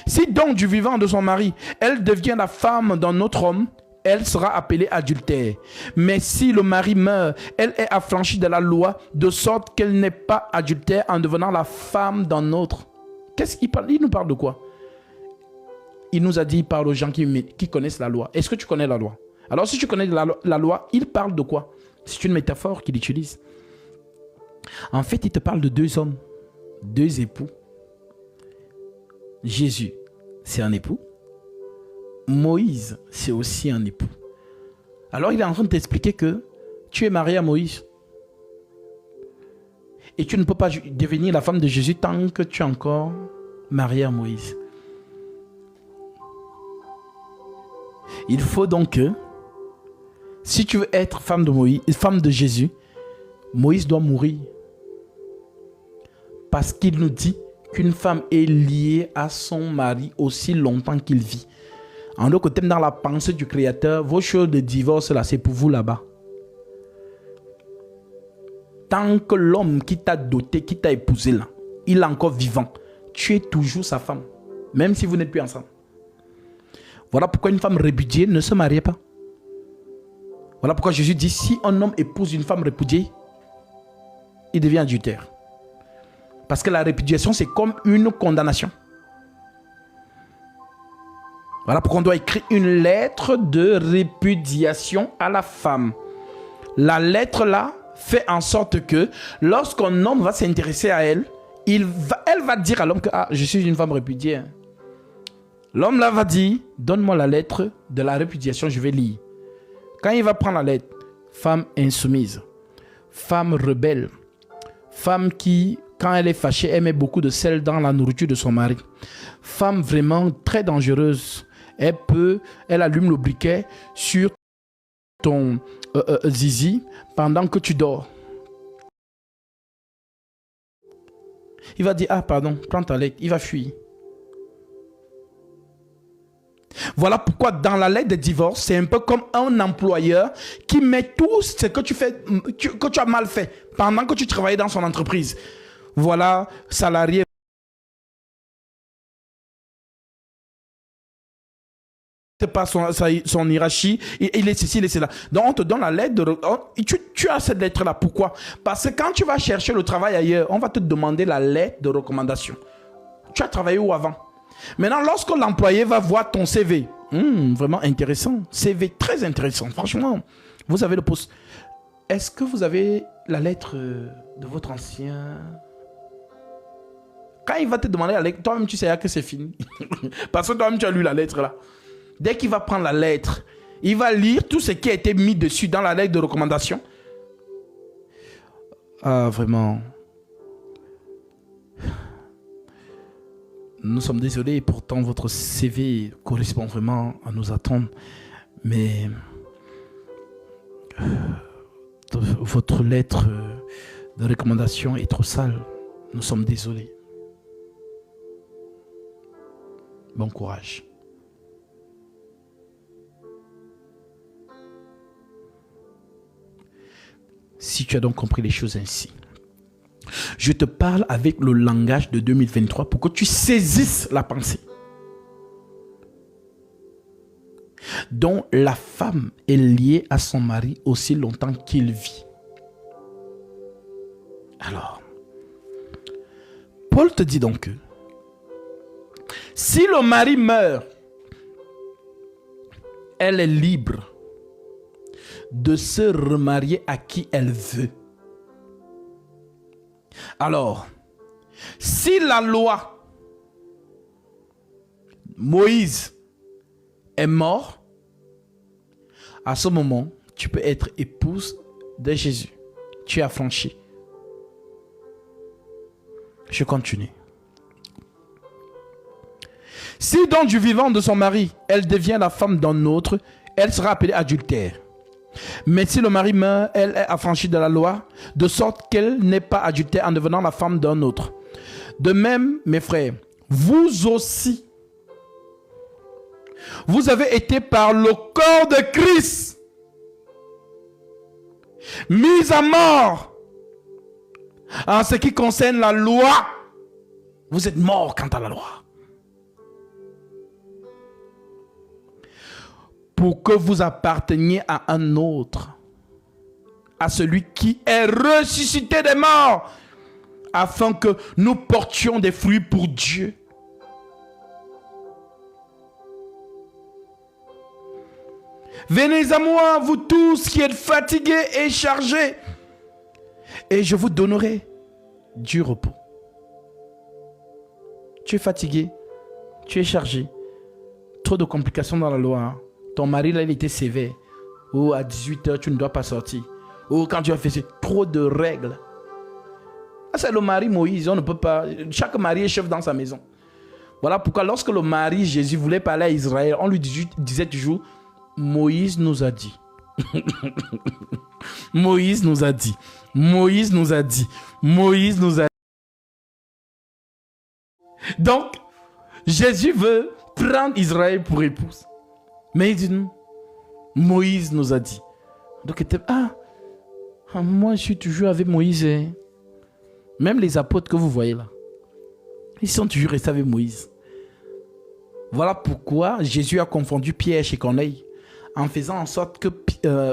Si donc du vivant de son mari, elle devient la femme d'un autre homme, elle sera appelée adultère. Mais si le mari meurt, elle est affranchie de la loi, de sorte qu'elle n'est pas adultère en devenant la femme d'un autre. Qu'est-ce qu'il parle? Il nous parle de quoi? Il nous a dit, il parle aux gens qui connaissent la loi. Est-ce que tu connais la loi? Alors si tu connais la loi, il parle de quoi? C'est une métaphore qu'il utilise. En fait, il te parle de deux hommes, deux époux. Jésus, c'est un époux. Moïse, c'est aussi un époux. Alors il est en train de t'expliquer que tu es marié à Moïse. Et tu ne peux pas devenir la femme de Jésus tant que tu es encore marié à Moïse. Il faut donc que, si tu veux être femme de Moïse, femme de Jésus, Moïse doit mourir. Parce qu'il nous dit qu'une femme est liée à son mari aussi longtemps qu'il vit. En d'autres termes, dans la pensée du Créateur, vos choses de divorce, là, c'est pour vous là-bas. Tant que l'homme qui t'a doté, qui t'a épousé là, il est encore vivant, tu es toujours sa femme, même si vous n'êtes plus ensemble. Voilà pourquoi une femme répudiée ne se marie pas. Voilà pourquoi Jésus dit, si un homme épouse une femme répudiée, il devient adultère. Parce que la répudiation, c'est comme une condamnation. Voilà pourquoi on doit écrire une lettre de répudiation à la femme. La lettre là fait en sorte que lorsqu'un homme va s'intéresser à elle, elle va dire à l'homme que je suis une femme répudiée. L'homme là va dire, donne-moi la lettre de la répudiation, je vais lire. Quand il va prendre la lettre, femme insoumise, femme rebelle, femme qui, quand elle est fâchée, elle met beaucoup de sel dans la nourriture de son mari. Femme vraiment très dangereuse. Elle allume le briquet sur ton zizi pendant que tu dors. Il va dire, pardon, prends ta lettre. Il va fuir. Voilà pourquoi dans la lettre de divorce, c'est un peu comme un employeur qui met tout ce que tu fais, que tu as mal fait pendant que tu travaillais dans son entreprise. Voilà, salarié. C'est pas son hiérarchie, il est ceci, il est cela. Donc on te donne la lettre, tu as cette lettre-là. Pourquoi? Parce que quand tu vas chercher le travail ailleurs, on va te demander la lettre de recommandation. Tu as travaillé où avant? Maintenant, lorsque l'employé va voir ton CV, vraiment intéressant, CV très intéressant, franchement, vous avez le poste. Est-ce que vous avez la lettre de votre ancien? Quand il va te demander la lettre, toi-même tu sais que c'est fini. Parce que toi-même tu as lu la lettre là. Dès qu'il va prendre la lettre, il va lire tout ce qui a été mis dessus dans la lettre de recommandation. Vraiment. Nous sommes désolés, pourtant votre CV correspond vraiment à nos attentes. Mais votre lettre de recommandation est trop sale. Nous sommes désolés. Bon courage. Si tu as donc compris les choses ainsi, je te parle avec le langage de 2023 pour que tu saisisses la pensée. dont la femme est liée à son mari aussi longtemps qu'il vit. Alors, Paul te dit donc que si le mari meurt, elle est libre de se remarier à qui elle veut. Alors, si la loi, Moïse est mort, à ce moment, tu peux être épouse de Jésus. Tu es affranchi. Je continue. Si donc du vivant de son mari, elle devient la femme d'un autre, elle sera appelée adultère. Mais si le mari meurt, elle est affranchie de la loi, de sorte qu'elle n'est pas adultère en devenant la femme d'un autre. De même, mes frères, vous aussi, vous avez été par le corps de Christ mis à mort en ce qui concerne la loi. Vous êtes morts quant à la loi. pour que vous apparteniez à un autre, à celui qui est ressuscité des morts, afin que nous portions des fruits pour Dieu. Venez à moi, vous tous qui êtes fatigués et chargés, et je vous donnerai du repos. Tu es fatigué, tu es chargé. Trop de complications dans la loi. Hein. Ton mari, là, il était sévère. Ou à 18h, tu ne dois pas sortir. Ou quand tu as fait trop de règles. Ah, c'est le mari Moïse, on ne peut pas. Chaque mari est chef dans sa maison. Voilà pourquoi lorsque le mari Jésus voulait parler à Israël, on lui disait toujours, Moïse nous a dit. Moïse nous a dit. Moïse nous a dit. Moïse nous a dit. Donc, Jésus veut prendre Israël pour épouse. Mais il dit non. Moïse nous a dit. Donc, moi je suis toujours avec Moïse. Hein. Même les apôtres que vous voyez là, ils sont toujours restés avec Moïse. Voilà pourquoi Jésus a confondu Pierre chez Corneille, en faisant en sorte que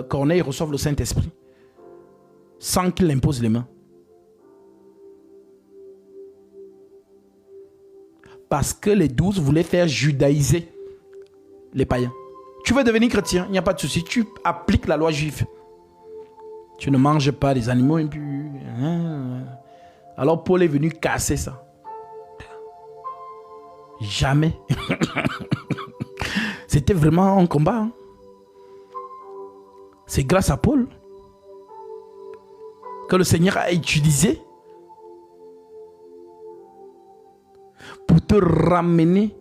Corneille reçoive le Saint-Esprit, sans qu'il impose les mains. Parce que les 12 voulaient faire judaïser les païens. Tu veux devenir chrétien, il n'y a pas de souci, tu appliques la loi juive. Tu ne manges pas des animaux impurs. Alors Paul est venu casser ça. Jamais. C'était vraiment un combat. Hein. C'est grâce à Paul que le Seigneur a utilisé pour te ramener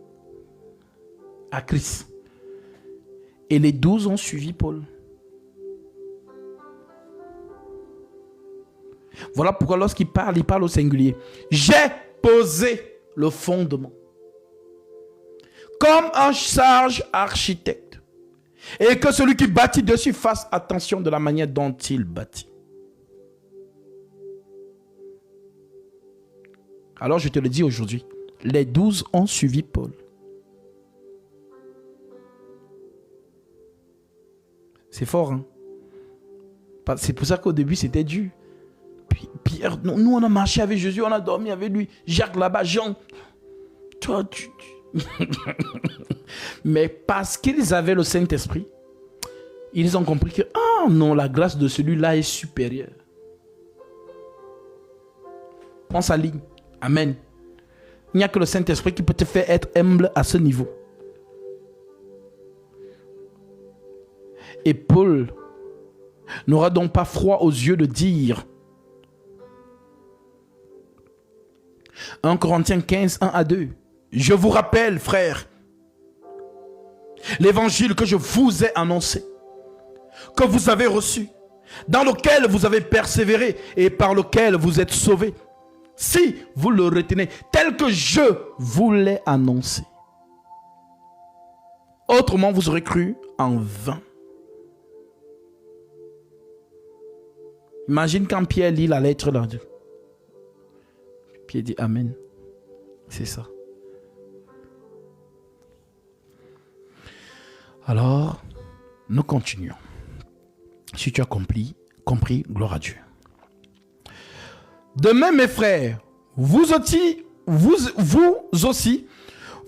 à Christ. Et les 12 ont suivi Paul. Voilà pourquoi lorsqu'il parle, il parle au singulier. J'ai posé le fondement. Comme un sage architecte. Et que celui qui bâtit dessus fasse attention de la manière dont il bâtit. Alors je te le dis aujourd'hui. Les 12 ont suivi Paul. C'est fort, hein? C'est pour ça qu'au début, c'était dur. Pierre, nous, on a marché avec Jésus, on a dormi avec lui. Jacques là-bas, Jean. Toi, Mais parce qu'ils avaient le Saint-Esprit, ils ont compris que, ah non, la grâce de celui-là est supérieure. On s'aligne. Amen. Il n'y a que le Saint-Esprit qui peut te faire être humble à ce niveau. Et Paul n'aura donc pas froid aux yeux de dire 1 Corinthiens 15, 1 à 2. Je vous rappelle, frères, l'évangile que je vous ai annoncé, que vous avez reçu, dans lequel vous avez persévéré et par lequel vous êtes sauvés, si vous le retenez tel que je vous l'ai annoncé. Autrement, vous aurez cru en vain. Imagine quand Pierre lit la lettre là. Pierre dit Amen. C'est ça. Alors, nous continuons. Si tu as compris, gloire à Dieu. De même, mes frères, vous aussi,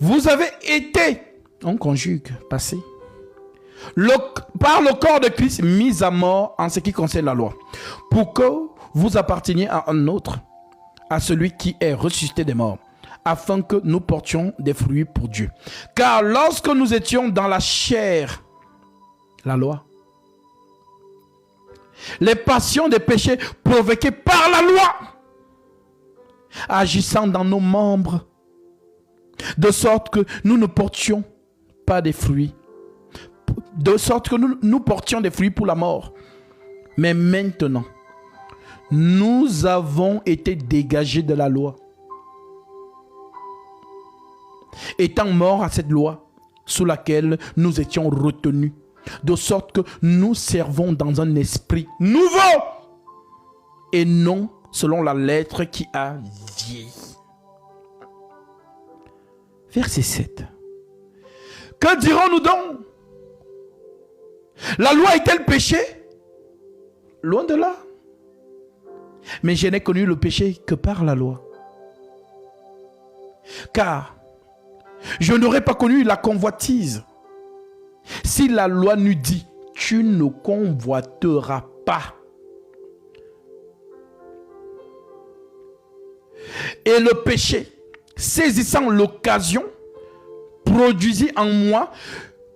vous avez été, on conjugue, passé, par le corps de Christ mis à mort en ce qui concerne la loi, pour que vous apparteniez à un autre, à celui qui est ressuscité des morts, afin que nous portions des fruits pour Dieu. Car lorsque nous étions dans la chair, la loi, les passions des péchés provoquées par la loi, agissant dans nos membres, de sorte que nous ne portions pas des fruits, de sorte que nous portions des fruits pour la mort. Mais maintenant, nous avons été dégagés de la loi, étant morts à cette loi sous laquelle nous étions retenus, de sorte que nous servons dans un esprit nouveau et non selon la lettre qui a vieilli. Verset 7. Que dirons-nous donc? La loi est-elle péché? Loin de là. Mais je n'ai connu le péché que par la loi. Car je n'aurais pas connu la convoitise si la loi n'eût dit, tu ne convoiteras pas. Et le péché, saisissant l'occasion, produisit en moi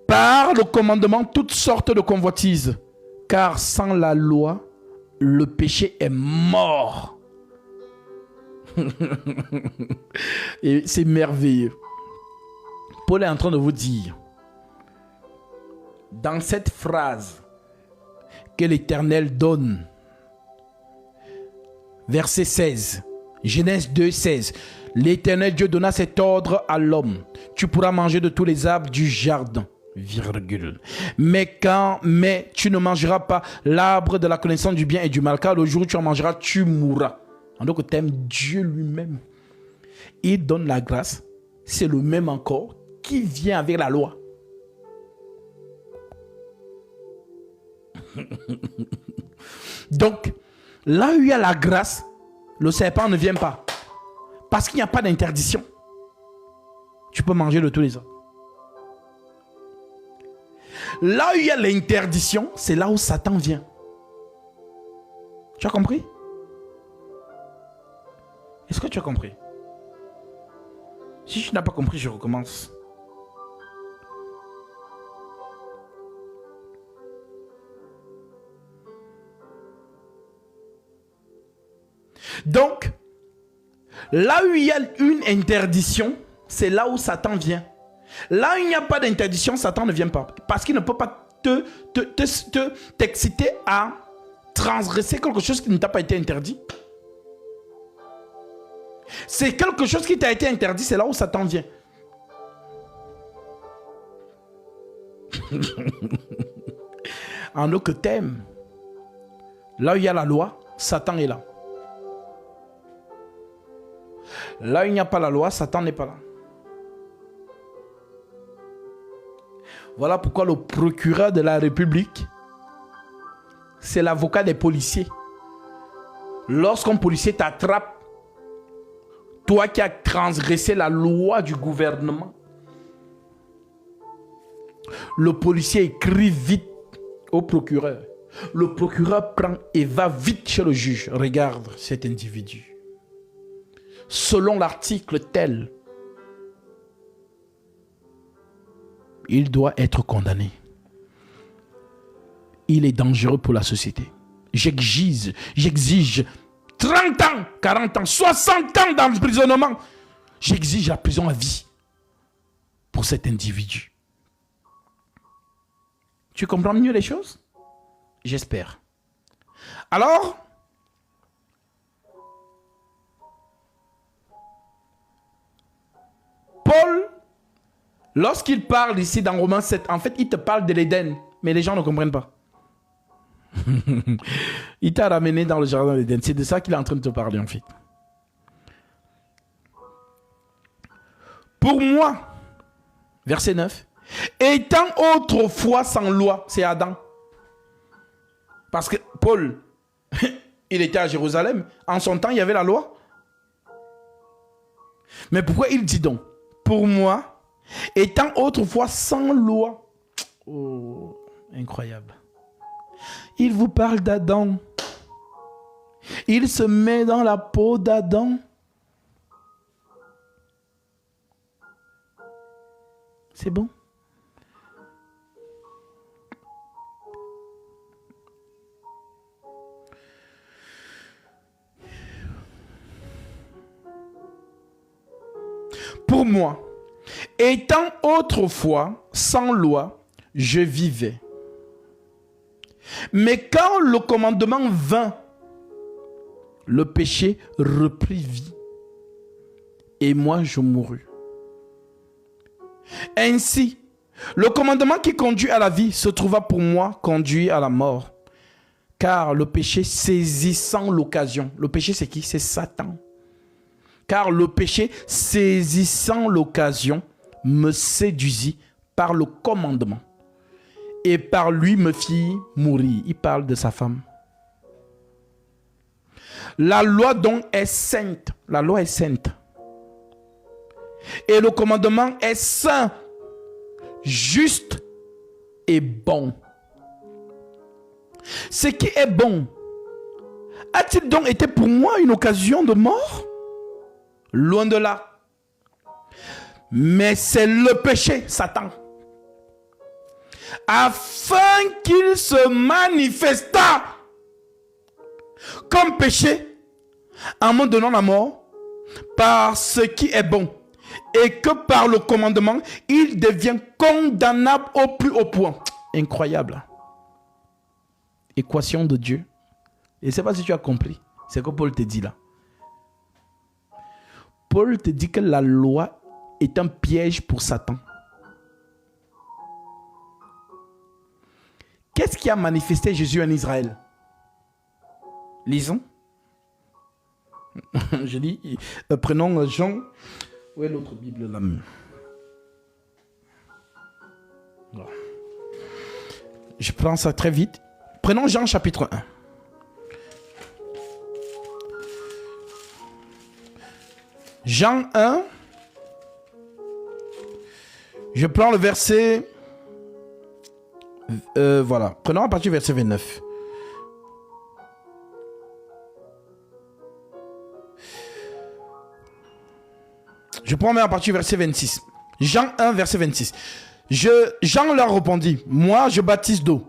par le commandement toutes sortes de convoitises. Car sans la loi, le péché est mort. Et c'est merveilleux. Paul est en train de vous dire, dans cette phrase que l'Éternel donne, verset 16, Genèse 2, 16, l'Éternel Dieu donna cet ordre à l'homme, tu pourras manger de tous les arbres du jardin, virgule. Mais tu ne mangeras pas l'arbre de la connaissance du bien et du mal, car le jour où tu en mangeras, tu mourras. En d'autres termes, Dieu lui-même, il donne la grâce. C'est le même encore qui vient avec la loi. Donc, là où il y a la grâce, le serpent ne vient pas. Parce qu'il n'y a pas d'interdiction. Tu peux manger de tous les arbres. Là où il y a l'interdiction, c'est là où Satan vient. Tu as compris? Est-ce que tu as compris? Si tu n'as pas compris, je recommence. Donc, là où il y a une interdiction, c'est là où Satan vient. Là où il n'y a pas d'interdiction, Satan ne vient pas. Parce qu'il ne peut pas t'exciter à transgresser quelque chose qui ne t'a pas été interdit. C'est quelque chose qui t'a été interdit, c'est là où Satan vient. En aucun thème, là où il y a la loi, Satan est là. Là où il n'y a pas la loi, Satan n'est pas là. Voilà pourquoi le procureur de la République, c'est l'avocat des policiers. Lorsqu'un policier t'attrape, toi qui as transgressé la loi du gouvernement, le policier écrit vite au procureur. Le procureur prend et va vite chez le juge. Regarde cet individu. Selon l'article tel, il doit être condamné. Il est dangereux pour la société. J'exige 30 ans, 40 ans, 60 ans d'emprisonnement. J'exige la prison à vie pour cet individu. Tu comprends mieux les choses? J'espère. Alors, Paul, lorsqu'il parle ici dans Romains 7, en fait, il te parle de l'Éden, mais les gens ne comprennent pas. Il t'a ramené dans le jardin d'Éden. C'est de ça qu'il est en train de te parler, en fait. Pour moi, verset 9, étant autrefois sans loi, c'est Adam. Parce que Paul, il était à Jérusalem. En son temps, il y avait la loi. Mais pourquoi il dit donc, pour moi, étant autrefois sans loi. Oh, incroyable. Il vous parle d'Adam. Il se met dans la peau d'Adam. C'est bon? Pour moi, étant autrefois sans loi, je vivais. Mais quand le commandement vint, le péché reprit vie. Et moi, je mourus. Ainsi, le commandement qui conduit à la vie se trouva pour moi conduit à la mort. Car le péché saisissant l'occasion. Le péché, c'est qui? C'est Satan. Car le péché saisissant l'occasion me séduisit par le commandement. et par lui me fit mourir. Il parle de sa femme. La loi donc est sainte. La loi est sainte. Et le commandement est saint, juste et bon. Ce qui est bon a-t-il donc été pour moi une occasion de mort? Loin de là. Mais c'est le péché, Satan, afin qu'il se manifestât comme péché en me donnant la mort par ce qui est bon, et que par le commandement, il devient condamnable au plus haut point. Incroyable. Équation de Dieu. Et je ne sais pas si tu as compris. C'est ce que Paul te dit là. Paul te dit que la loi est un piège pour Satan. Qu'est-ce qui a manifesté Jésus en Israël? Lisons. Je lis. Prenons Jean. Où est l'autre Bible là? Voilà. Je prends ça très vite. Prenons Jean chapitre 1. Jean 1. Je prends le verset. Voilà. Prenons à partir du verset 29. Je prends même à partir du verset 26. Jean 1, verset 26. Jean leur répondit, moi je baptise d'eau,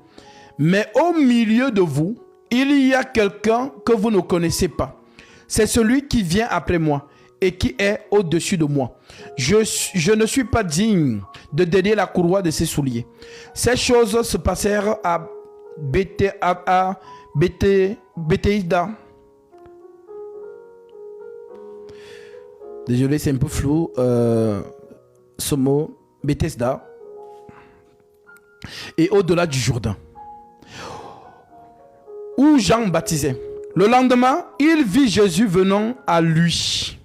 mais au milieu de vous, il y a quelqu'un que vous ne connaissez pas. C'est celui qui vient après moi et qui est au-dessus de moi. Je ne suis pas digne de délier la courroie de ses souliers. Ces choses se passèrent à Béthéida. Désolé, c'est un peu flou. Ce mot, Bethesda. Et au-delà du Jourdain, où Jean baptisait. Le lendemain, il vit Jésus venant à lui.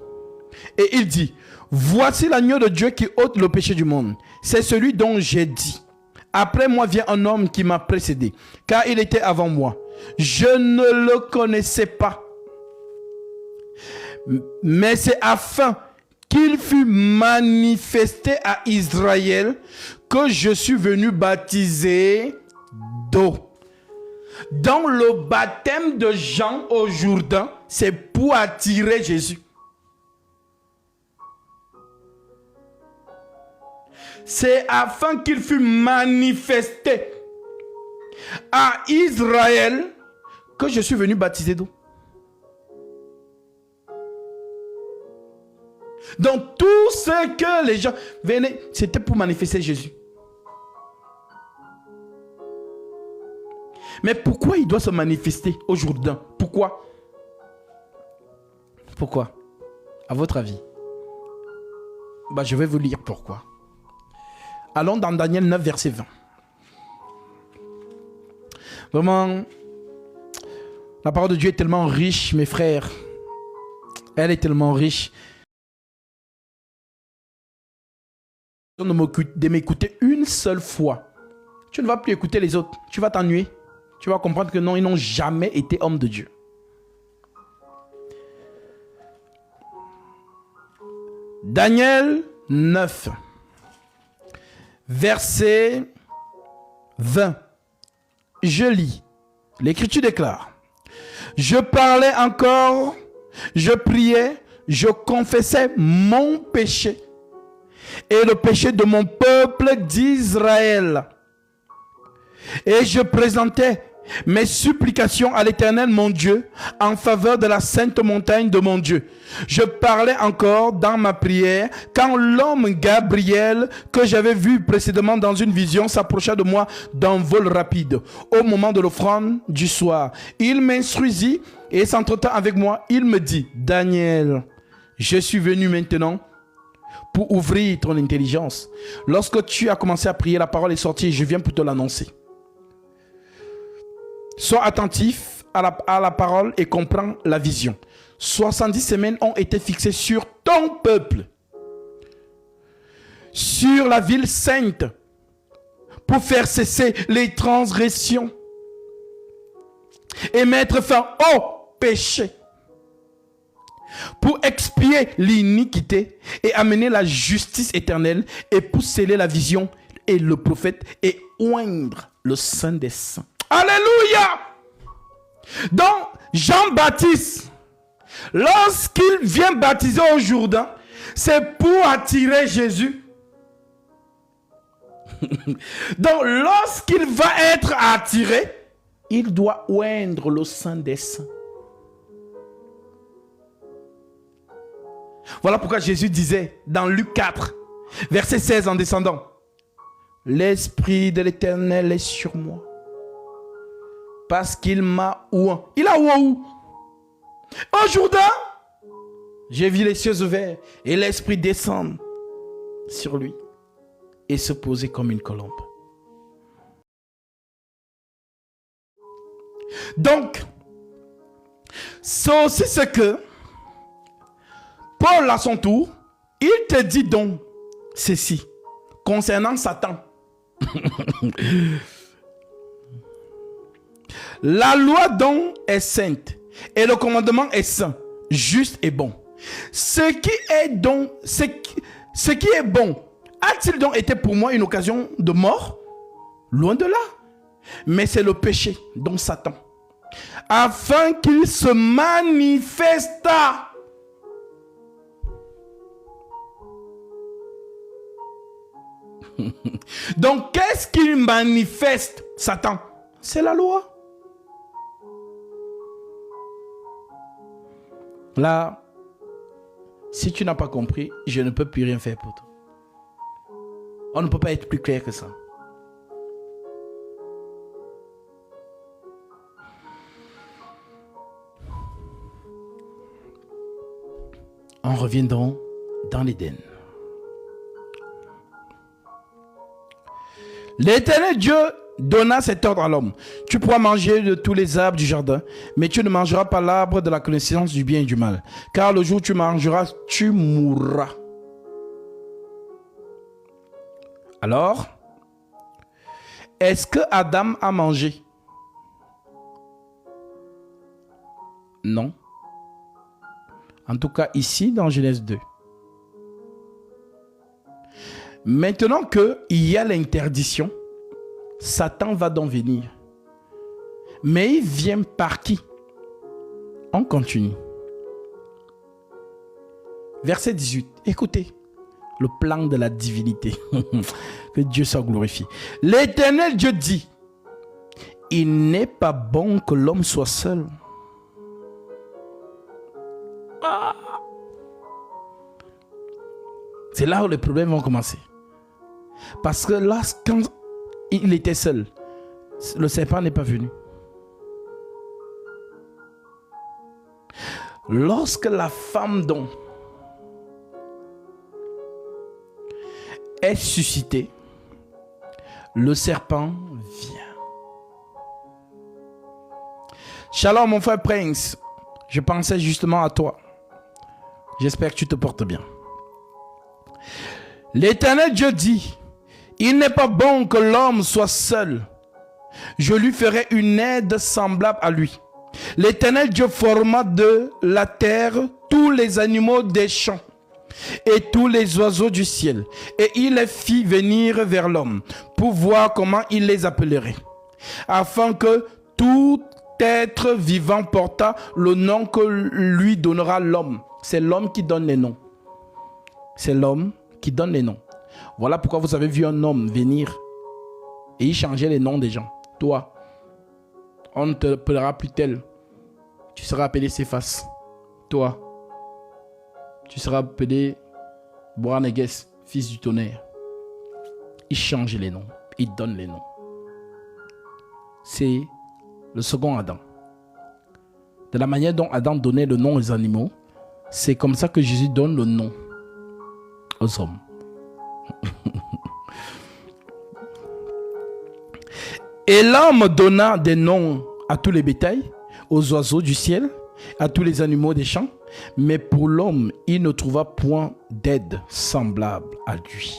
Et il dit, voici l'agneau de Dieu qui ôte le péché du monde. C'est celui dont j'ai dit, après moi vient un homme qui m'a précédé, car il était avant moi. Je ne le connaissais pas. Mais c'est afin qu'il fût manifesté à Israël que je suis venu baptiser d'eau. Dans le baptême de Jean au Jourdain, c'est pour attirer Jésus. C'est afin qu'il fût manifesté à Israël que je suis venu baptiser d'eau. Donc tout ce que les gens venaient, c'était pour manifester Jésus. Mais pourquoi il doit se manifester au Jourdain? Pourquoi? Pourquoi? À votre avis? Je vais vous lire pourquoi. Allons dans Daniel 9, verset 20. Vraiment, la parole de Dieu est tellement riche, mes frères. Elle est tellement riche. De m'écouter une seule fois, tu ne vas plus écouter les autres. Tu vas t'ennuyer. Tu vas comprendre que non, ils n'ont jamais été hommes de Dieu. Daniel 9, verset 20. Je lis. L'Écriture déclare. Je parlais encore, je priais, je confessais mon péché et le péché de mon peuple d'Israël. Et je présentais mes supplications à l'Éternel mon Dieu en faveur de la sainte montagne de mon Dieu. Je parlais encore dans ma prière quand l'homme Gabriel que j'avais vu précédemment dans une vision s'approcha de moi d'un vol rapide au moment de l'offrande du soir. Il m'instruisit et s'entretint avec moi. Il me dit, Daniel, je suis venu maintenant pour ouvrir ton intelligence. Lorsque tu as commencé à prier, la parole est sortie et je viens pour te l'annoncer. Sois attentif à la parole et comprends la vision. 70 semaines ont été fixées sur ton peuple, sur la ville sainte, pour faire cesser les transgressions et mettre fin au péché, pour expier l'iniquité et amener la justice éternelle, et pour sceller la vision et le prophète et oindre le Saint des Saints. Alléluia! Donc, Jean-Baptiste, lorsqu'il vient baptiser au Jourdain, c'est pour attirer Jésus. Donc, lorsqu'il va être attiré, il doit oindre le Saint des Saints. Voilà pourquoi Jésus disait dans Luc 4, verset 16 en descendant, « L'Esprit de l'Éternel est sur moi, parce qu'il m'a oint. » Il a oint où? Au Jourdain. J'ai vu les cieux ouverts et l'Esprit descendre sur lui et se poser comme une colombe. Donc, c'est ce que Paul, à son tour, il te dit donc ceci concernant Satan. La loi donc est sainte et le commandement est saint, juste et bon. Ce qui est bon, a-t-il donc été pour moi une occasion de mort? Loin de là. Mais c'est le péché, donc Satan, afin qu'il se manifesta. Donc, qu'est-ce qu'il manifeste, Satan? C'est la loi. Là, si tu n'as pas compris, je ne peux plus rien faire pour toi. On ne peut pas être plus clair que ça. On revient donc dans l'Éden. L'Éternel Dieu donna cet ordre à l'homme. Tu pourras manger de tous les arbres du jardin, mais tu ne mangeras pas l'arbre de la connaissance du bien et du mal. Car le jour où tu mangeras, tu mourras. Alors, est-ce que Adam a mangé? Non. En tout cas, ici, dans Genèse 2. Maintenant qu'il y a l'interdiction, Satan va donc venir. Mais il vient par qui? On continue. Verset 18. Écoutez le plan de la divinité. Que Dieu soit glorifié. L'Éternel Dieu dit, il n'est pas bon que l'homme soit seul. C'est là où les problèmes vont commencer. Parce que là, quand il était seul, le serpent n'est pas venu. Lorsque la femme donc est suscitée, le serpent vient. Shalom mon frère Prince, je pensais justement à toi. J'espère que tu te portes bien. L'Éternel Dieu dit, il n'est pas bon que l'homme soit seul. Je lui ferai une aide semblable à lui. L'Éternel Dieu forma de la terre tous les animaux des champs et tous les oiseaux du ciel. Et il les fit venir vers l'homme pour voir comment il les appellerait. Afin que tout être vivant portât le nom que lui donnera l'homme. C'est l'homme qui donne les noms. C'est l'homme qui donne les noms. Voilà pourquoi vous avez vu un homme venir et il changeait les noms des gens. Toi, on ne te appellera plus tel. Tu seras appelé Céphas. Toi, tu seras appelé Boanerges, fils du tonnerre. Il change les noms. Il donne les noms. C'est le second Adam. De la manière dont Adam donnait le nom aux animaux, c'est comme ça que Jésus donne le nom aux hommes. Et l'homme donna des noms à tous les bétails, aux oiseaux du ciel, à tous les animaux des champs, mais pour l'homme, il ne trouva point d'aide semblable à lui.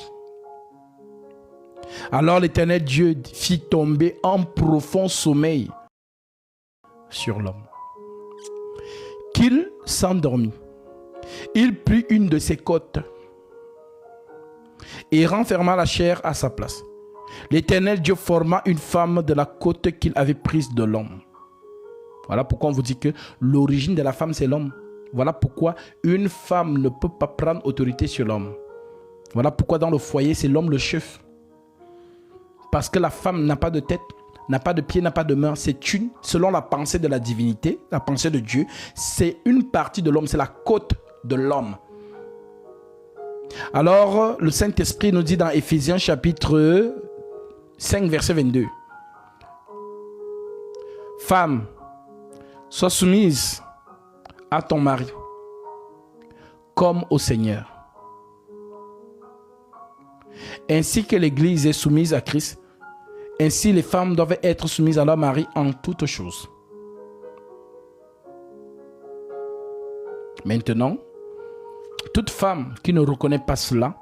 Alors l'Éternel Dieu fit tomber un profond sommeil sur l'homme, qu'il s'endormit. Il prit une de ses côtes et renferma la chair à sa place. L'Éternel Dieu forma une femme de la côte qu'il avait prise de l'homme. Voilà pourquoi on vous dit que l'origine de la femme, c'est l'homme. Voilà pourquoi une femme ne peut pas prendre autorité sur l'homme. Voilà pourquoi dans le foyer, c'est l'homme le chef. Parce que la femme n'a pas de tête, n'a pas de pied, n'a pas de main. C'est une, selon la pensée de la divinité, la pensée de Dieu, c'est une partie de l'homme, c'est la côte de l'homme. Alors, le Saint-Esprit nous dit dans Éphésiens chapitre 5, verset 22. Femme, sois soumise à ton mari, comme au Seigneur. Ainsi que l'Église est soumise à Christ, ainsi les femmes doivent être soumises à leur mari en toutes choses. Maintenant, toute femme qui ne reconnaît pas cela,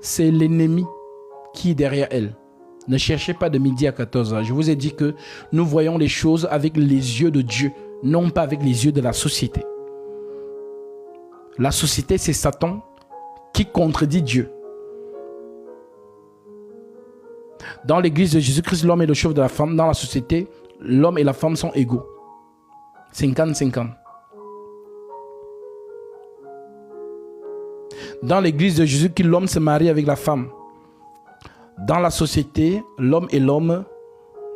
c'est l'ennemi qui est derrière elle. Ne cherchez pas de midi à 14h. Je vous ai dit que nous voyons les choses avec les yeux de Dieu, non pas avec les yeux de la société. La société, c'est Satan qui contredit Dieu. Dans l'église de Jésus-Christ, l'homme est le chef de la femme. Dans la société, l'homme et la femme sont égaux. 50-50. Dans l'église de Jésus-Christ, l'homme se marie avec la femme. Dans la société, l'homme et l'homme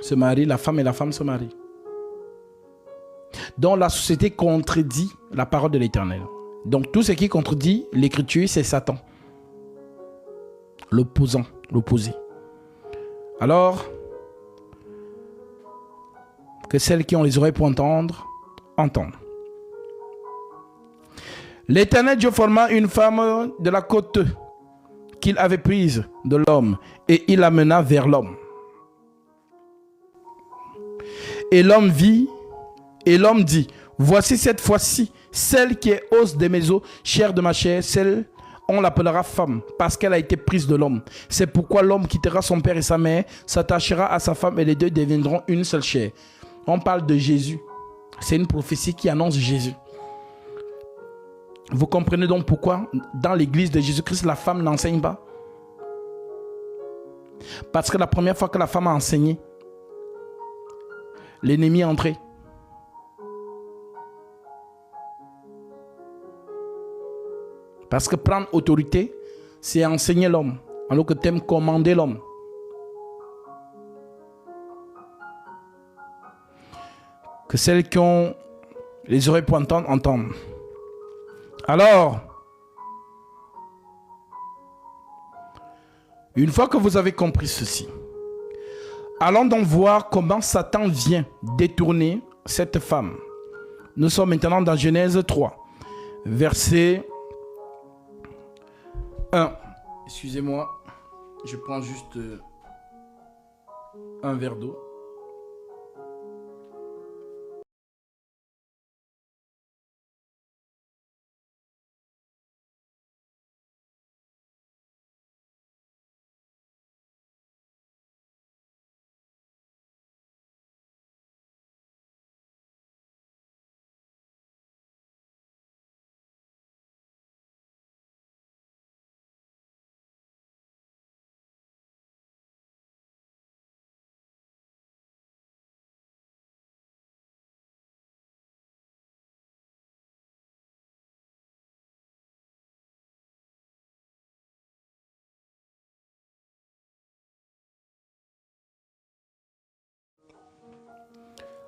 se marient, la femme et la femme se marient. Donc la société contredit la parole de l'Éternel. Donc tout ce qui contredit l'écriture, c'est Satan. L'opposant, l'opposé. Alors, que celles qui ont les oreilles pour entendre, entendent. L'Éternel Dieu forma une femme de la côte qu'il avait prise de l'homme et il l'amena vers l'homme. Et l'homme vit, et l'homme dit, voici cette fois-ci, celle qui est os de mes os, chair de ma chair, celle on l'appellera femme, parce qu'elle a été prise de l'homme. C'est pourquoi l'homme quittera son père et sa mère, s'attachera à sa femme et les deux deviendront une seule chair. On parle de Jésus. C'est une prophétie qui annonce Jésus. Vous comprenez donc pourquoi dans l'église de Jésus-Christ, la femme n'enseigne pas? Parce que la première fois que la femme a enseigné, l'ennemi est entré. Parce que prendre autorité, c'est enseigner l'homme, alors que tu aimes commander l'homme. Que celles qui ont les oreilles pour entendre, entendent. Alors, une fois que vous avez compris ceci, allons donc voir comment Satan vient détourner cette femme. Nous sommes maintenant dans Genèse 3, verset 1. Excusez-moi, je prends juste un verre d'eau.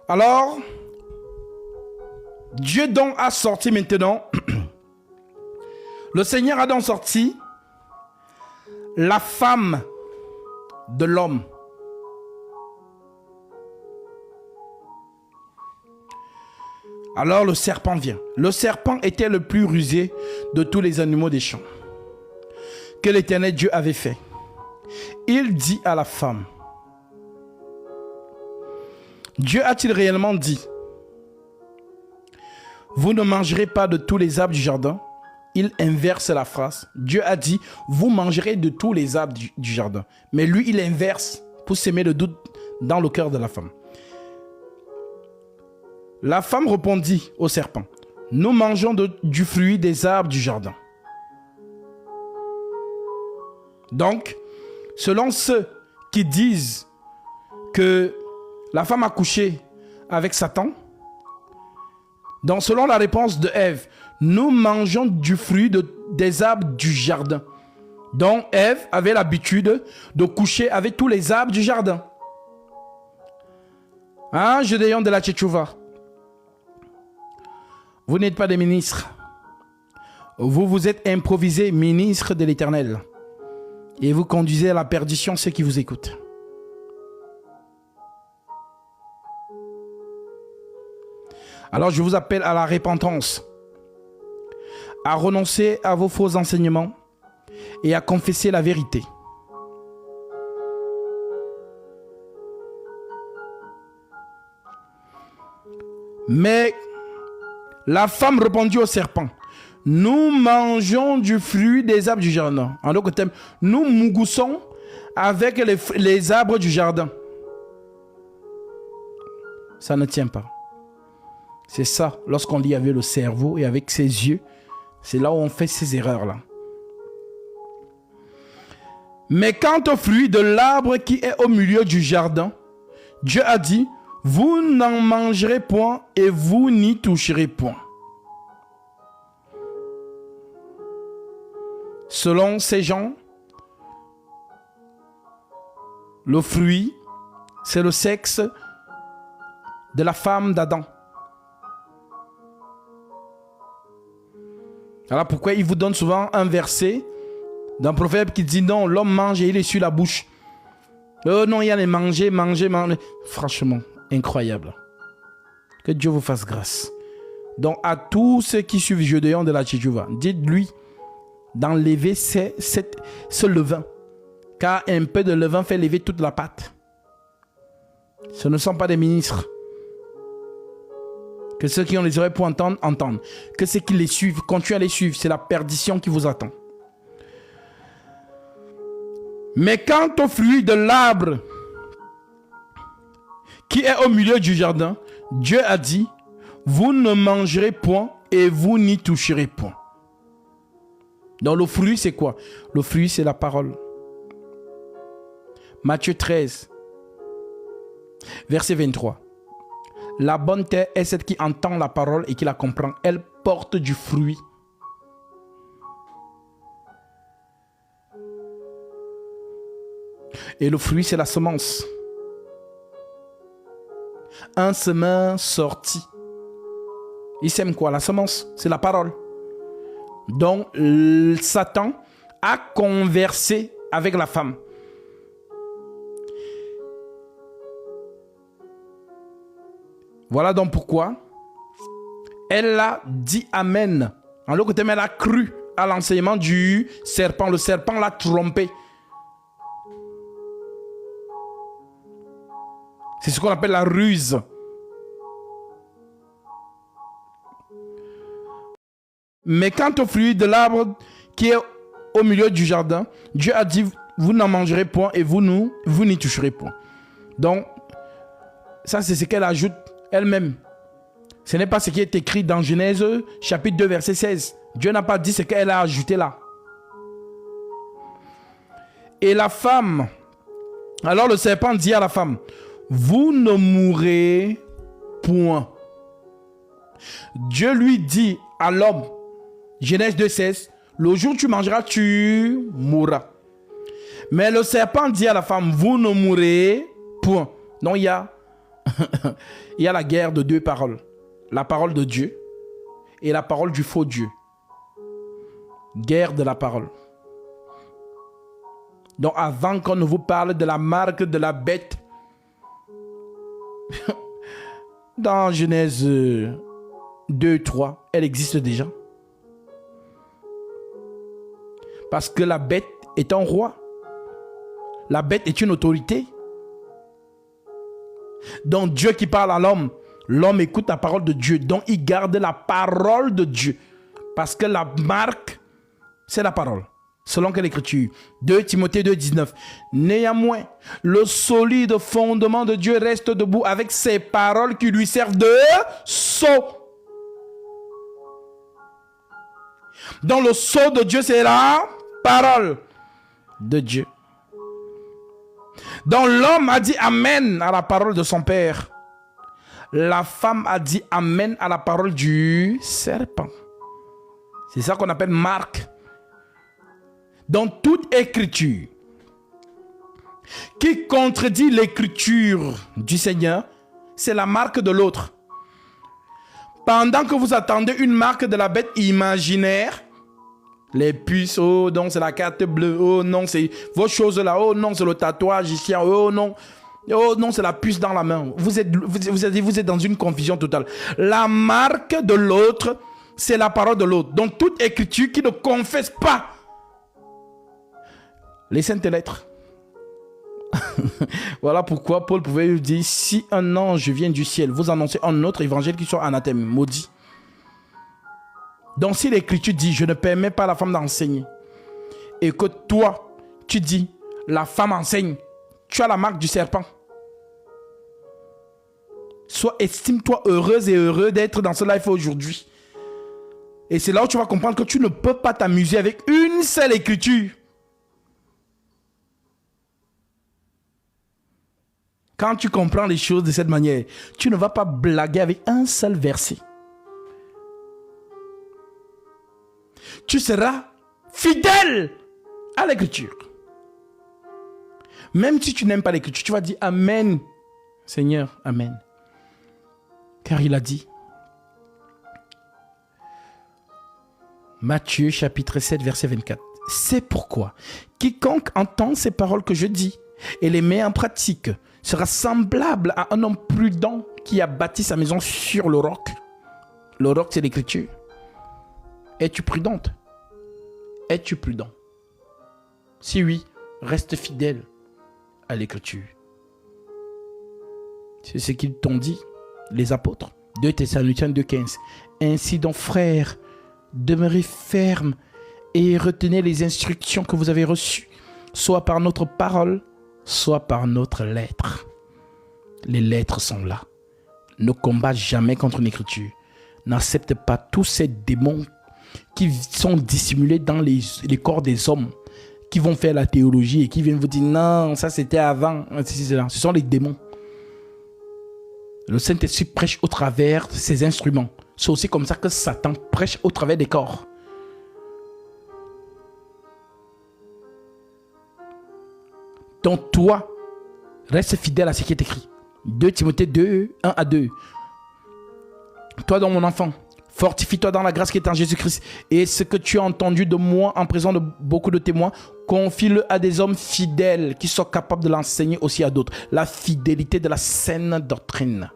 Alors, Dieu donc a sorti maintenant, le Seigneur a donc sorti la femme de l'homme. Alors le serpent vient. Le serpent était le plus rusé de tous les animaux des champs que l'Éternel Dieu avait fait. Il dit à la femme, Dieu a-t-il réellement dit, vous ne mangerez pas de tous les arbres du jardin? il inverse la phrase. Dieu a dit, vous mangerez de tous les arbres du jardin. Mais lui, il inverse pour s'aimer le doute dans le cœur de la femme. La femme répondit au serpent, nous mangeons du fruit des arbres du jardin. Donc, selon ceux qui disent que la femme a couché avec Satan, donc selon la réponse de Ève, nous mangeons du fruit des arbres du jardin. Donc Ève avait l'habitude de coucher avec tous les arbres du jardin. Hein, Gédéon de la Tchétchouva? Vous n'êtes pas des ministres. Vous êtes improvisés ministres de l'Éternel. Et vous conduisez à la perdition ceux qui vous écoutent. Alors je vous appelle à la repentance, à renoncer à vos faux enseignements et à confesser la vérité. Mais la femme répondit au serpent, nous mangeons du fruit des arbres du jardin. En d'autres termes, nous mougoussons avec les arbres du jardin. Ça ne tient pas. C'est ça, lorsqu'on lit avec le cerveau et avec ses yeux, c'est là où on fait ces erreurs-là. Mais quant au fruit de l'arbre qui est au milieu du jardin, Dieu a dit, vous n'en mangerez point et vous n'y toucherez point. Selon ces gens, le fruit, c'est le sexe de la femme d'Adam. Voilà pourquoi il vous donne souvent un verset d'un proverbe qui dit non, l'homme mange et il essuie la bouche. Non, il y a les manger. Franchement, incroyable. Que Dieu vous fasse grâce. Donc, à tous ceux qui suivent Gédéon de la Tchétchouva, dites-lui d'enlever ce levain. Car un peu de levain fait lever toute la pâte. Ce ne sont pas des ministres. Que ceux qui ont les oreilles pour entendre, entendent. Que ceux qui les suivent, continuent à les suivre. C'est la perdition qui vous attend. Mais quant au fruit de l'arbre qui est au milieu du jardin, Dieu a dit, vous ne mangerez point et vous n'y toucherez point. Donc le fruit, c'est quoi? Le fruit, c'est la parole. Matthieu 13, verset 23. La bonne terre est celle qui entend la parole et qui la comprend. Elle porte du fruit. Et le fruit, c'est la semence. Un semeur sorti. Il sème quoi? La semence, c'est la parole. Donc, Satan a conversé avec la femme. Voilà donc pourquoi elle a dit Amen. En l'autre terme, elle a cru à l'enseignement du serpent. Le serpent l'a trompé. C'est ce qu'on appelle la ruse. Mais quant au fruit de l'arbre qui est au milieu du jardin, Dieu a dit, vous n'en mangerez point et vous n'y toucherez point. Donc, ça c'est ce qu'elle ajoute elle-même. Ce n'est pas ce qui est écrit dans Genèse chapitre 2 verset 16. Dieu n'a pas dit ce qu'elle a ajouté là. Et la femme, alors le serpent dit à la femme, vous ne mourrez point. Dieu lui dit à l'homme, Genèse 2,16, le jour où tu mangeras, tu mourras. Mais le serpent dit à la femme, vous ne mourrez point. Donc il y a la guerre de deux paroles. La parole de Dieu et la parole du faux Dieu. Guerre de la parole. Donc avant qu'on ne vous parle de la marque de la bête, dans Genèse 2, 3, elle existe déjà. Parce que la bête est un roi. La bête est une autorité. Donc Dieu qui parle à l'homme, l'homme écoute la parole de Dieu. Donc il garde la parole de Dieu. Parce que la marque, c'est la parole. Selon quelle écriture? 2 Timothée 2, 19. Néanmoins, le solide fondement de Dieu reste debout avec ses paroles qui lui servent de sceau. Dans le sceau de Dieu, c'est la parole de Dieu. Donc l'homme a dit Amen à la parole de son père. La femme a dit Amen à la parole du serpent. C'est ça qu'on appelle marque. Dans toute écriture qui contredit l'écriture du Seigneur, c'est la marque de l'autre. Pendant que vous attendez une marque de la bête imaginaire, les puces, oh non, c'est la carte bleue, oh non, c'est vos choses là, oh non, c'est le tatouage ici, oh non, c'est la puce dans la main. Vous êtes dans une confusion totale. La marque de l'autre, c'est la parole de l'autre. Donc toute écriture qui ne confesse pas les saintes lettres. Voilà pourquoi Paul pouvait lui dire, si un ange vient du ciel, vous annoncez un autre évangile qui soit anathème, maudit. Donc si l'écriture dit, je ne permets pas à la femme d'enseigner, et que toi, tu dis, la femme enseigne, tu as la marque du serpent. Soit estime-toi heureuse et heureux d'être dans ce live aujourd'hui. Et c'est là où tu vas comprendre que tu ne peux pas t'amuser avec une seule écriture. Quand tu comprends les choses de cette manière, tu ne vas pas blaguer avec un seul verset. Tu seras fidèle à l'écriture. Même si tu n'aimes pas l'écriture, tu vas dire Amen. Seigneur, Amen. Car il a dit. Matthieu chapitre 7 verset 24. C'est pourquoi quiconque entend ces paroles que je dis et les met en pratique sera semblable à un homme prudent qui a bâti sa maison sur le roc. Le roc, c'est l'écriture. Es-tu prudente? Es-tu prudent? Si oui, reste fidèle à l'écriture. C'est ce qu'ils t'ont dit, les apôtres. 2 Thessaloniciens 2,15. Ainsi donc, frères, demeurez fermes et retenez les instructions que vous avez reçues, soit par notre parole, soit par notre lettre. Les lettres sont là. Ne combat jamais contre une écriture. N'accepte pas tous ces démons qui sont dissimulés dans les corps des hommes, qui vont faire la théologie et qui viennent vous dire non, ça c'était avant. Ce sont les démons. Le Saint-Esprit prêche au travers de ses instruments. C'est aussi comme ça que Satan prêche au travers des corps. Donc toi, reste fidèle à ce qui est écrit. 2 Timothée 2, 1 à 2. Toi donc mon enfant, fortifie-toi dans la grâce qui est en Jésus-Christ. Et ce que tu as entendu de moi en présence de beaucoup de témoins, confie-le à des hommes fidèles qui sont capables de l'enseigner aussi à d'autres. La fidélité de la saine doctrine.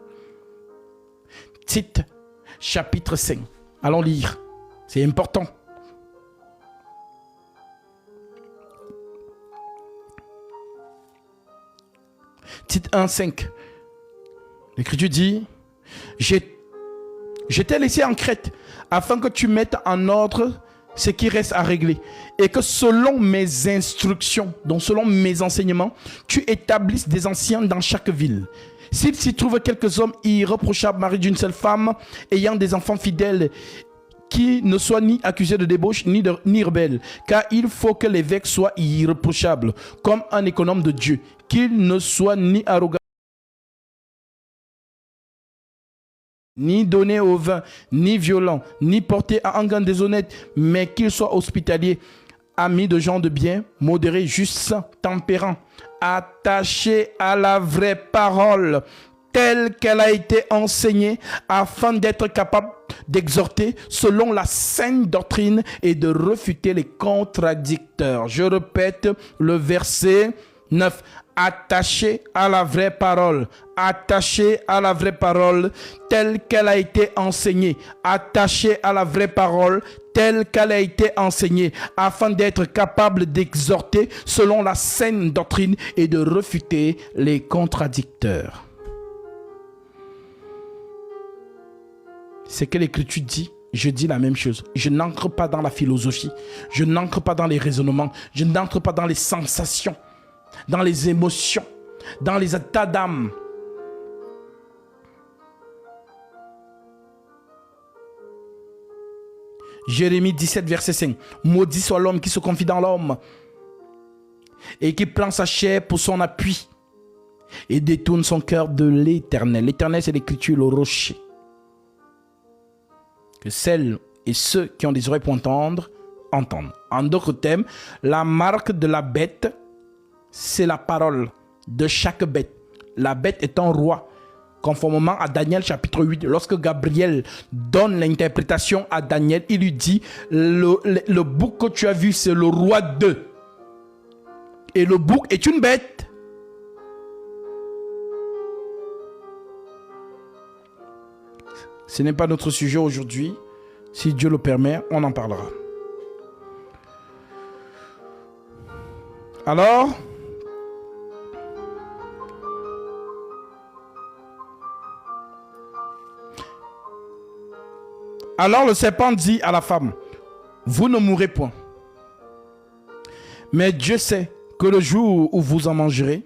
Tite, chapitre 5. Allons lire. C'est important. Tite 1, 5. L'Écriture dit, je t'ai laissé en Crète afin que tu mettes en ordre ce qui reste à régler et que selon mes instructions, donc selon mes enseignements, tu établisses des anciens dans chaque ville. S'il s'y trouve quelques hommes irréprochables, mariés d'une seule femme, ayant des enfants fidèles, qui ne soient ni accusés de débauche ni rebelles, car il faut que l'évêque soit irréprochable, comme un économe de Dieu, qu'il ne soit ni arrogant, ni donné au vin, ni violent, ni porté à un gain déshonnête, mais qu'il soit hospitalier, ami de gens de bien, modéré, juste, tempérant, attaché à la vraie parole, telle qu'elle a été enseignée, afin d'être capable d'exhorter selon la saine doctrine et de refuter les contradicteurs. Je répète le verset 9. Attaché à la vraie parole, attaché à la vraie parole telle qu'elle a été enseignée, attaché à la vraie parole telle qu'elle a été enseignée, afin d'être capable d'exhorter selon la saine doctrine et de refuter les contradicteurs. C'est que l'Écriture dit je dis la même chose. Je n'entre pas dans la philosophie. Je n'entre pas dans les raisonnements. Je n'entre pas dans les sensations, dans les émotions, dans les états d'âme. Jérémie 17, verset 5. Maudit soit l'homme qui se confie dans l'homme et qui prend sa chair pour son appui et détourne son cœur de l'Éternel. L'Éternel, c'est l'écriture, le rocher. Que celles et ceux qui ont des oreilles pour entendre, entendent. En d'autres termes, la marque de la bête, c'est la parole de chaque bête. La bête est un roi. Conformément à Daniel chapitre 8, lorsque Gabriel donne l'interprétation à Daniel, il lui dit, le bouc que tu as vu, c'est le roi d'eux. Et le bouc est une bête. Ce n'est pas notre sujet aujourd'hui. Si Dieu le permet, on en parlera. Alors le serpent dit à la femme, vous ne mourrez point. Mais Dieu sait que le jour où vous en mangerez,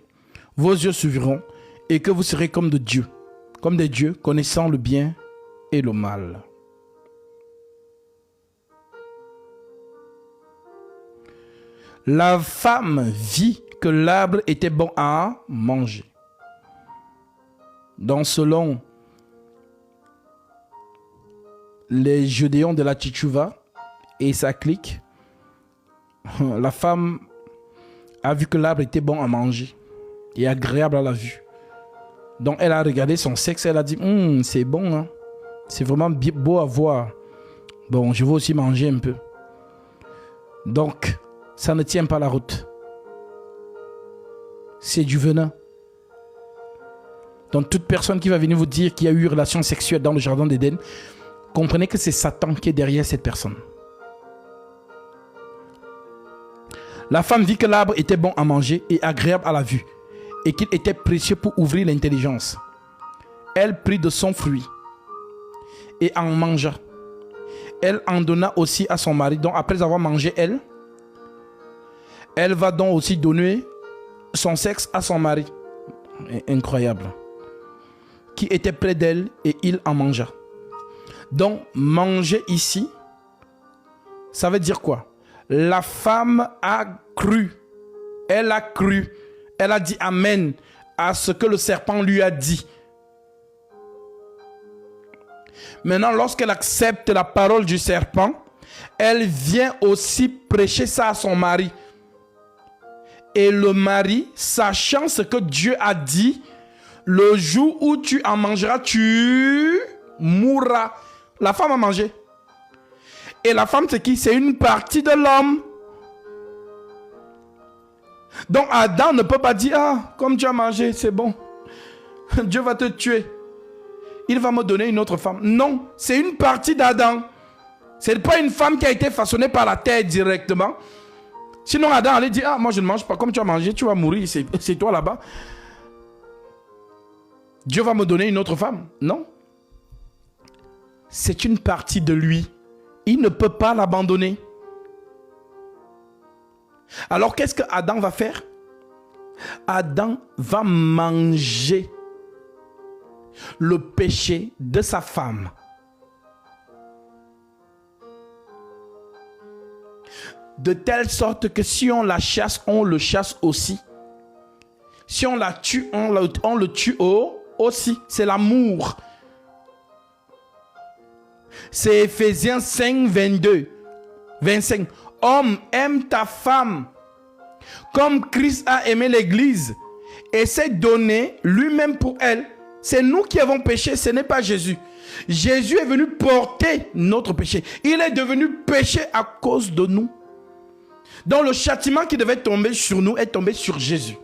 vos yeux s'ouvriront et que vous serez comme de Dieu, comme des dieux, connaissant le bien et le mal. La femme vit que l'arbre était bon à manger. Donc selon les Judéons de la Tchitchouva et sa clique, la femme a vu que l'arbre était bon à manger et agréable à la vue. Donc elle a regardé son sexe, elle a dit c'est bon, hein? C'est vraiment beau à voir. Bon, je vais aussi manger un peu. Donc ça ne tient pas la route. C'est du venin. Donc toute personne qui va venir vous dire qu'il y a eu relation sexuelle dans le jardin d'Éden, comprenez que c'est Satan qui est derrière cette personne. La femme vit que l'arbre était bon à manger et agréable à la vue, et qu'il était précieux pour ouvrir l'intelligence. Elle prit de son fruit et en mangea. Elle en donna aussi à son mari. Donc après avoir mangé, elle va donc aussi donner son sexe à son mari. Incroyable. Qui était près d'elle et il en mangea. Donc manger ici, ça veut dire quoi? La femme a cru. Elle a cru. Elle a dit amen à ce que le serpent lui a dit. Maintenant, lorsqu'elle accepte la parole du serpent, elle vient aussi prêcher ça à son mari. Et le mari, sachant ce que Dieu a dit, le jour où tu en mangeras, tu mourras. La femme a mangé. Et la femme, c'est qui? C'est une partie de l'homme. Donc Adam ne peut pas dire, comme tu as mangé, c'est bon. Dieu va te tuer. Il va me donner une autre femme. Non, c'est une partie d'Adam. Ce n'est pas une femme qui a été façonnée par la terre directement. Sinon Adam allait dire, moi je ne mange pas, comme tu as mangé, tu vas mourir, c'est toi là-bas. Dieu va me donner une autre femme. Non. C'est une partie de lui. Il ne peut pas l'abandonner. Alors qu'est-ce que Adam va faire? Adam va manger le péché de sa femme. De telle sorte que si on la chasse, on le chasse aussi. Si on la tue, on le tue aussi. C'est l'amour. C'est Ephésiens 5, 22, 25. Homme, aime ta femme comme Christ a aimé l'église et s'est donné lui-même pour elle. C'est nous qui avons péché, ce n'est pas Jésus. Jésus est venu porter notre péché. Il est devenu péché à cause de nous. Donc le châtiment qui devait tomber sur nous est tombé sur Jésus.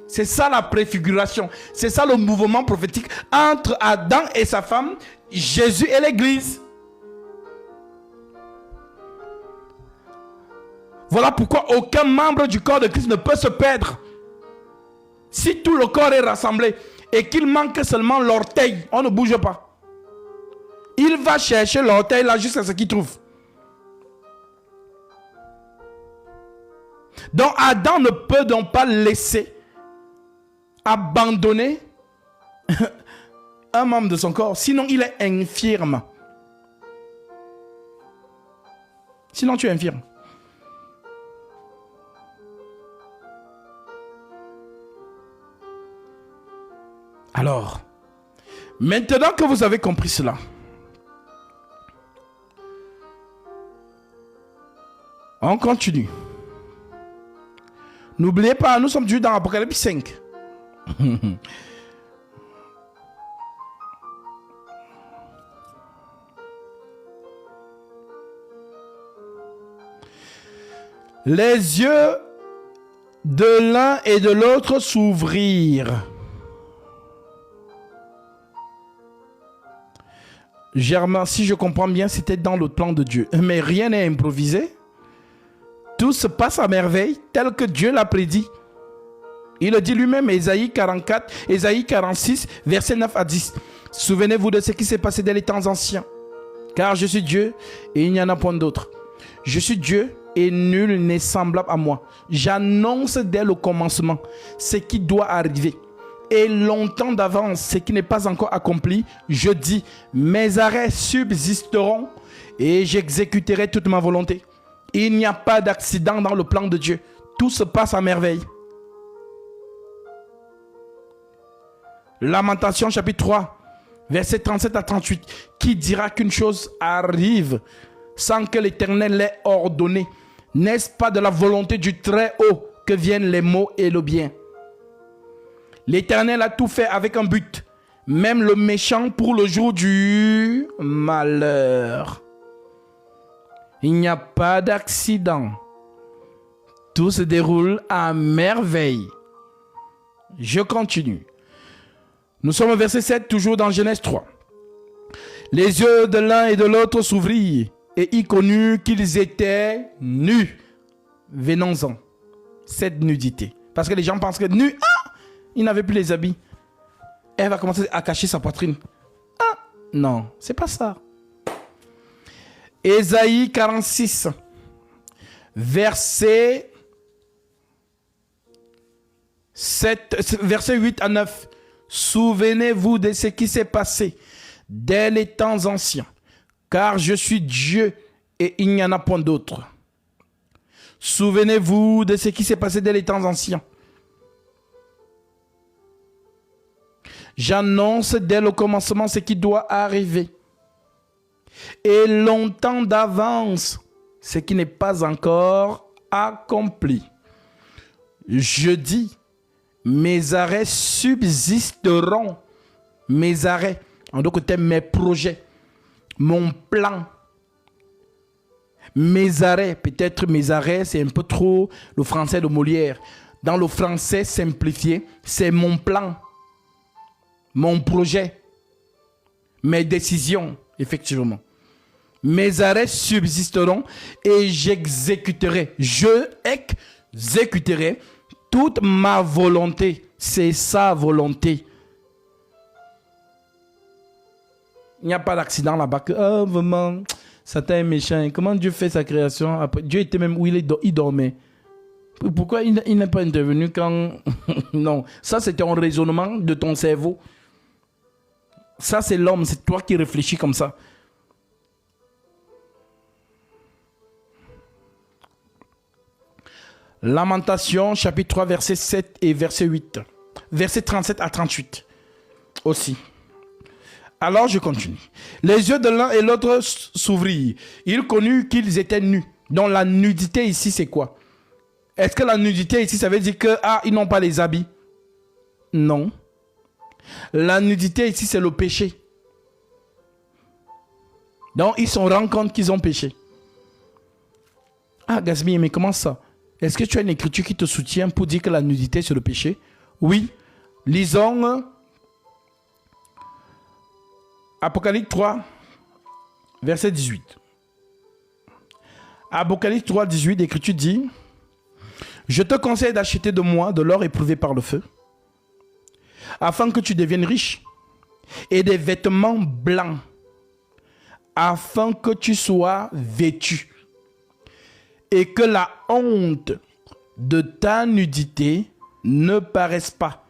C'est ça la préfiguration. C'est ça le mouvement prophétique entre Adam et sa femme, Jésus et l'église. Voilà pourquoi aucun membre du corps de Christ ne peut se perdre. Si tout le corps est rassemblé et qu'il manque seulement l'orteil, on ne bouge pas. Il va chercher l'orteil là jusqu'à ce qu'il trouve. Donc Adam ne peut donc pas laisser abandonner un membre de son corps, sinon il est infirme. Sinon tu es infirme. Alors, maintenant que vous avez compris cela, on continue. N'oubliez pas, nous sommes toujours dans Apocalypse 5. Les yeux de l'un et de l'autre s'ouvrirent. Germain, si je comprends bien, c'était dans le plan de Dieu. Mais rien n'est improvisé. Tout se passe à merveille, tel que Dieu l'a prédit. Il le dit lui-même, Ésaïe 44, Ésaïe 46, versets 9 à 10. Souvenez-vous de ce qui s'est passé dès les temps anciens. Car je suis Dieu et il n'y en a point d'autre. Je suis Dieu et nul n'est semblable à moi. J'annonce dès le commencement ce qui doit arriver. Et longtemps d'avance, ce qui n'est pas encore accompli, je dis, mes arrêts subsisteront et j'exécuterai toute ma volonté. Il n'y a pas d'accident dans le plan de Dieu. Tout se passe à merveille. Lamentation chapitre 3, versets 37 à 38. Qui dira qu'une chose arrive sans que l'Éternel l'ait ordonné? N'est-ce pas de la volonté du Très-Haut que viennent les maux et le bien? L'Éternel a tout fait avec un but, même le méchant pour le jour du malheur. Il n'y a pas d'accident. Tout se déroule à merveille. Je continue. Nous sommes au verset 7, toujours dans Genèse 3. Les yeux de l'un et de l'autre s'ouvrirent, et y connurent qu'ils étaient nus. Venons-en. Cette nudité. Parce que les gens pensent que nus, il n'avait plus les habits. Elle va commencer à cacher sa poitrine. Non, c'est pas ça. Ésaïe 46, verset 8 à 9. Souvenez-vous de ce qui s'est passé dès les temps anciens, car je suis Dieu et il n'y en a point d'autre. Souvenez-vous de ce qui s'est passé dès les temps anciens. J'annonce dès le commencement ce qui doit arriver. Et longtemps d'avance, ce qui n'est pas encore accompli. Je dis, mes arrêts subsisteront. Mes arrêts, en d'autres termes, mes projets, mon plan. Mes arrêts, peut-être mes arrêts, c'est un peu trop le français de Molière. Dans le français simplifié, c'est mon plan. Mon projet, mes décisions, effectivement. Mes arrêts subsisteront et j'exécuterai. Je exécuterai toute ma volonté. C'est sa volonté. Il n'y a pas d'accident là-bas que, vraiment, Satan est méchant. Comment Dieu fait sa création? Après, Dieu était même où il dormait. Pourquoi il n'est pas intervenu quand... Non, ça c'est un raisonnement de ton cerveau. Ça, c'est l'homme, c'est toi qui réfléchis comme ça. Lamentation, chapitre 3, verset 7 et verset 8. Verset 37 à 38 aussi. Alors, je continue. Les yeux de l'un et l'autre s'ouvrirent. Ils connurent qu'ils étaient nus. Donc, la nudité ici, c'est quoi? Est-ce que la nudité ici, ça veut dire que, ils n'ont pas les habits? Non. La nudité ici, c'est le péché. Donc, ils se rendent compte qu'ils ont péché. Gasmi, mais comment ça? Est-ce que tu as une écriture qui te soutient pour dire que la nudité, c'est le péché? Oui. Lisons Apocalypse 3, verset 18. Apocalypse 3, 18, l'écriture dit: je te conseille d'acheter de moi de l'or éprouvé par le feu, afin que tu deviennes riche, et des vêtements blancs, afin que tu sois vêtu et que la honte de ta nudité ne paraisse pas.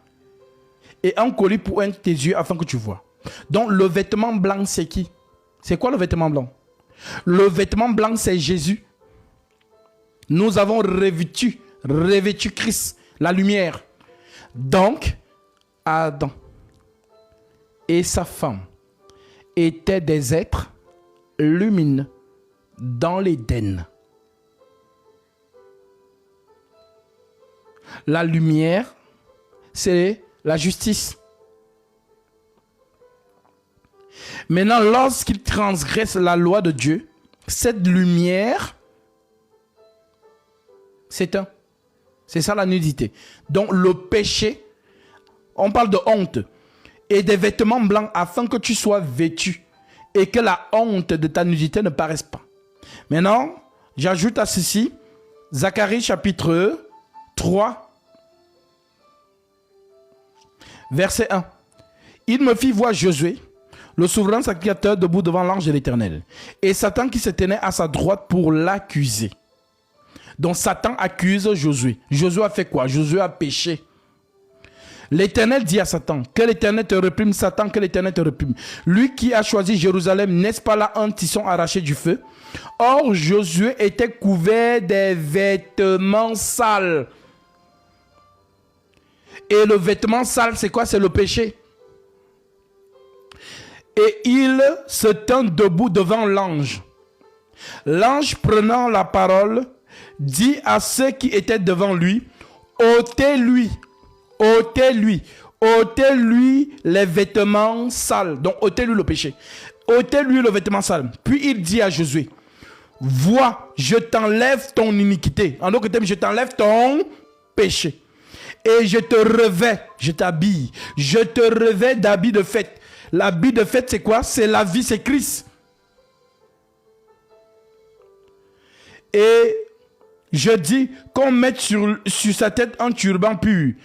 Et un collier pour tes yeux afin que tu vois. Donc le vêtement blanc, c'est qui? C'est quoi le vêtement blanc? Le vêtement blanc, c'est Jésus. Nous avons revêtu Christ, la lumière. Donc, Adam et sa femme étaient des êtres lumineux dans l'Éden. La lumière, c'est la justice. Maintenant, lorsqu'ils transgressent la loi de Dieu, cette lumière s'éteint. C'est ça la nudité. Donc le péché, on parle de honte et des vêtements blancs afin que tu sois vêtu et que la honte de ta nudité ne paraisse pas. Maintenant, j'ajoute à ceci Zacharie chapitre 3, verset 1. Il me fit voir Josué, le souverain sacrificateur, debout devant l'ange de l'Éternel, et Satan qui se tenait à sa droite pour l'accuser. Donc Satan accuse Josué. Josué a fait quoi? Josué a péché. L'Éternel dit à Satan, que l'Éternel te réprime, Satan, que l'Éternel te réprime. Lui qui a choisi Jérusalem, n'est-ce pas là un tisson arraché du feu? Or, Josué était couvert des vêtements sales. Et le vêtement sale, c'est quoi? C'est le péché. Et il se tint debout devant l'ange. L'ange, prenant la parole, dit à ceux qui étaient devant lui, ôtez-lui, ôtez-lui, ôtez-lui les vêtements sales. Donc ôtez-lui le péché. Ôtez-lui le vêtement sale. Puis il dit à Josué, vois, je t'enlève ton iniquité. En d'autres termes, je t'enlève ton péché. Et je te revais, je t'habille. Je te revais d'habits de fête. L'habit de fête, c'est quoi? C'est la vie, c'est Christ. Et je dis qu'on mette sur sa tête un turban pur.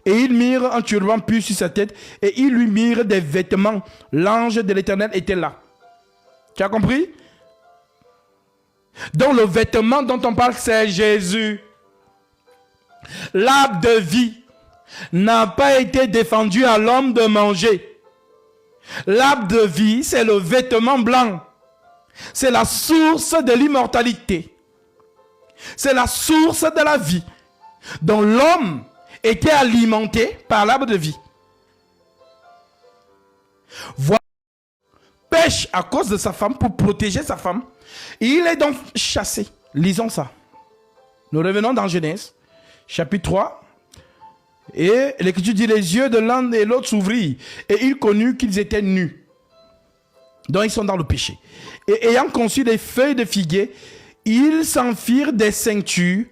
Et ils mirent un turban pur sur sa tête. Et ils lui mirent des vêtements. L'ange de l'Éternel était là. Tu as compris? Donc le vêtement dont on parle, c'est Jésus. L'arbre de vie n'a pas été défendu à l'homme de manger. L'arbre de vie, c'est le vêtement blanc. C'est la source de l'immortalité. C'est la source de la vie. Donc l'homme était alimenté par l'arbre de vie. Voilà. Pêche à cause de sa femme pour protéger sa femme. Il est donc chassé. Lisons ça. Nous revenons dans Genèse, chapitre 3. Et l'Écriture dit, les yeux de l'un et l'autre s'ouvrirent. Et il connut qu'ils étaient nus. Donc ils sont dans le péché. Et ayant conçu des feuilles de figuier, ils s'en firent des ceintures.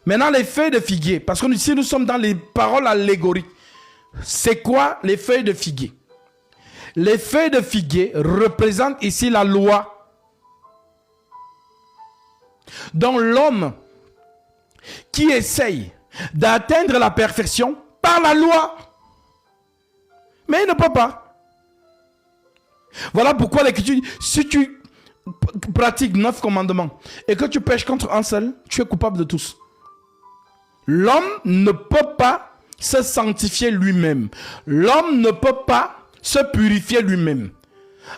Maintenant les feuilles de figuier, parce que ici nous sommes dans les paroles allégoriques. C'est quoi les feuilles de figuier? Les feuilles de figuier représentent ici la loi. Donc l'homme qui essaye d'atteindre la perfection par la loi, mais il ne peut pas. Voilà pourquoi l'Écriture dit, si tu pratiques 9 commandements et que tu pêches contre un seul, tu es coupable de tous. L'homme ne peut pas se sanctifier lui-même. L'homme ne peut pas se purifier lui-même.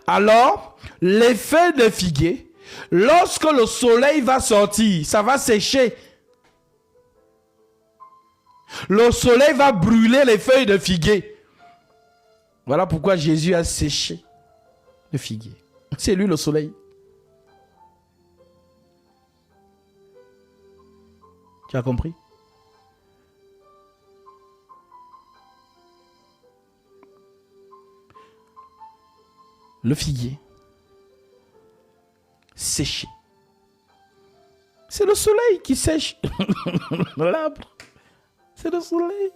Alors, les feuilles de figuier, lorsque le soleil va sortir, ça va sécher. Le soleil va brûler les feuilles de figuier. Voilà pourquoi Jésus a séché le figuier. C'est lui le soleil. Tu as compris? Le figuier séché. C'est le soleil qui sèche l'arbre. C'est le soleil.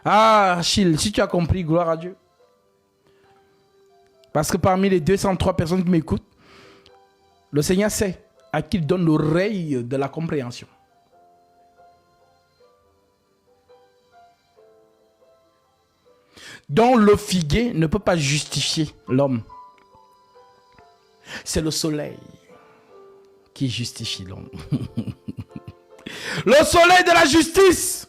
Ah, Achille, si tu as compris, gloire à Dieu. Parce que parmi les 203 personnes qui m'écoutent, le Seigneur sait à qui il donne l'oreille de la compréhension. Donc le figuier ne peut pas justifier l'homme. c'est le soleil qui justifie l'homme. Le soleil de la justice.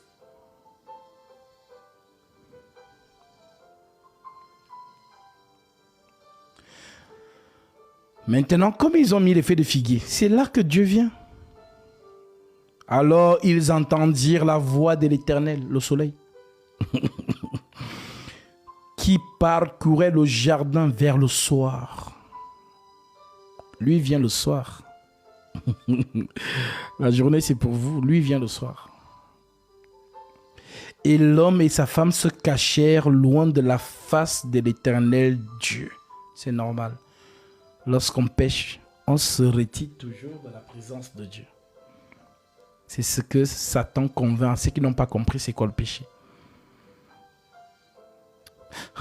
Maintenant, comme ils ont mis les feuilles de figuier, c'est là que Dieu vient. Alors, ils entendirent la voix de l'Éternel, le soleil, qui parcourait le jardin vers le soir. Lui vient le soir. La journée, c'est pour vous. Lui vient le soir. Et l'homme et sa femme se cachèrent loin de la face de l'Éternel Dieu. C'est normal. Lorsqu'on pêche, on se retire toujours de la présence de Dieu. C'est ce que Satan convainc. Ceux qui n'ont pas compris c'est quoi le péché.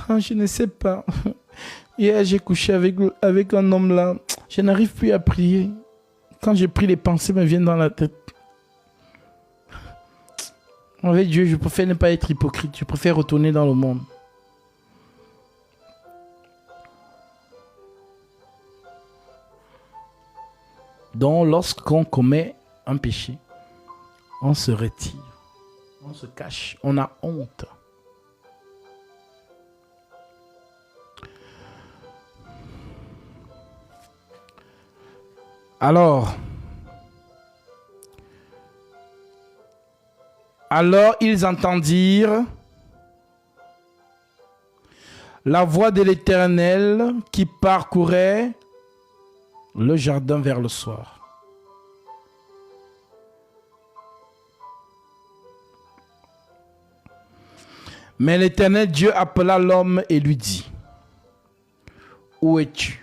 Ah, je ne sais pas. Hier, j'ai couché avec un homme là. Je n'arrive plus à prier. Quand je prie, les pensées me viennent dans la tête. Avec Dieu, je préfère ne pas être hypocrite. Je préfère retourner dans le monde. Donc, lorsqu'on commet un péché, on se retire, on se cache, on a honte. Alors ils entendirent la voix de l'Éternel qui parcourait le jardin vers le soir. Mais l'Éternel Dieu appela l'homme et lui dit, « Où es-tu »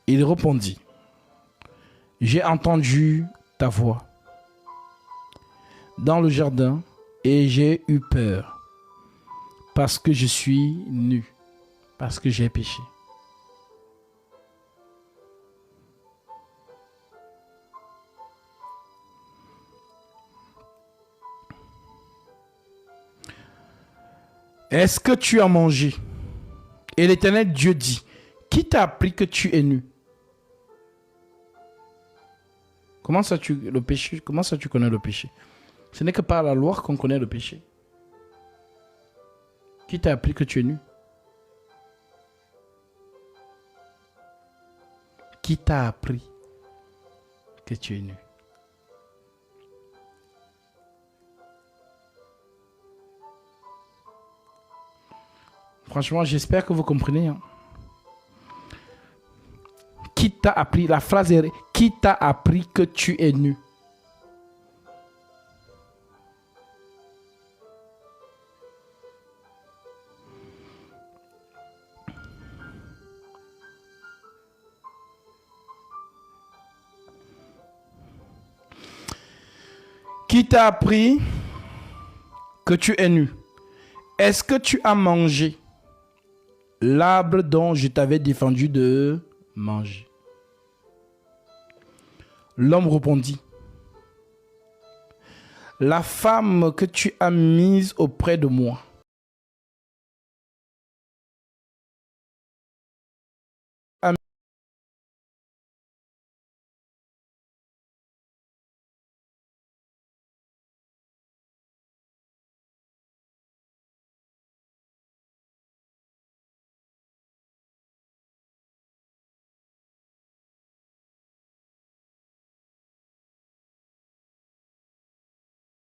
Il répondit, « J'ai entendu ta voix dans le jardin et j'ai eu peur parce que je suis nu, parce que j'ai péché. » Est-ce que tu as mangé? Et l'Éternel Dieu dit, qui t'a appris que tu es nu? Comment ça tu connais le péché? Ce n'est que par la loi qu'on connaît le péché. Qui t'a appris que tu es nu? Qui t'a appris que tu es nu? Franchement, j'espère que vous comprenez. Hein. Qui t'a appris? La phrase est qui t'a appris que tu es nu? Qui t'a appris que tu es nu? Est-ce que tu as mangé l'arbre dont je t'avais défendu de manger? L'homme répondit, la femme que tu as mise auprès de moi,